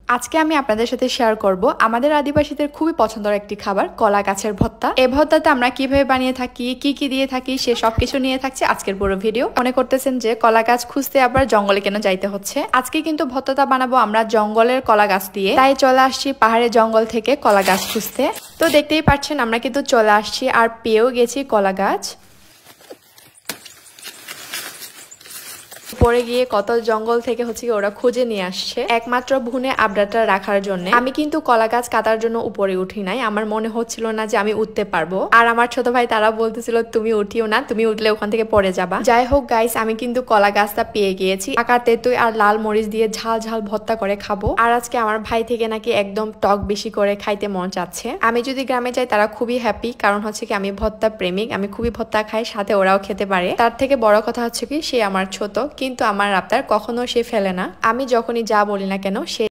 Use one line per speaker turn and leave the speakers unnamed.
আজকে আমি আপনাদের সাথে শেয়ার করব আমাদের আদিবাসীদের খুবই পছন্দের একটি খাবার কলা গাছের ভর্তা। এই ভর্তাটা আমরা কিভাবে বানিয়ে থাকি, কি কি দিয়ে থাকি, সে সবকিছু নিয়ে থাকছে আজকের পুরো ভিডিও। মনে করতেছেন যে কলা গাছ খুঁজতে আবার জঙ্গলে কেন যাইতে হচ্ছে। আজকে কিন্তু ভর্তাটা বানাবো আমরা জঙ্গলের কলা গাছ দিয়ে, তাই চলে আসছি পাহাড়ের জঙ্গল থেকে কলা গাছ খুঁজতে। তো দেখতেই পাচ্ছেন আমরা কিন্তু চলে আসছি আর পেয়েও গেছি কলা গাছ। পরে গিয়ে কত জঙ্গল থেকে ওরা খুঁজে নিয়ে আসছে একমাত্র ভুনে আবড়াটা রাখার জন্য। আমি কিন্তু কলা গাছ কাটার জন্য উপরে উঠি নাই, আমার মনে হচ্ছিল না যে আমি উঠতে পারবো। আর আমার ছোট ভাই তারা বলতেছিল তুমি উঠিও না, তুমি উঠলে ওখান থেকে পড়ে যাবা। যাই হোক গাইস, আমি কিন্তু কলা গাছটা পেয়ে গিয়েছি। পাকা তেঁতুল আর লাল মরিচ দিয়ে ঝাল ঝাল ভর্তা করে খাবো। আর আজকে আমার ভাই থেকে নাকি একদম টক বেশি করে খাইতে মন চাচ্ছে। আমি যদি গ্রামে যাই তারা খুবই হ্যাপি, কারণ কি আমি ভর্তা প্রেমিক, আমি খুবই ভর্তা খাই, সাথে ওরাও খেতে পারে। তার থেকে বড় কথা কি সে আমার ছোট, কিন্তু আমার আবদার কখনো সে ফেলে না। আমি যখনই যা বলি না কেন সে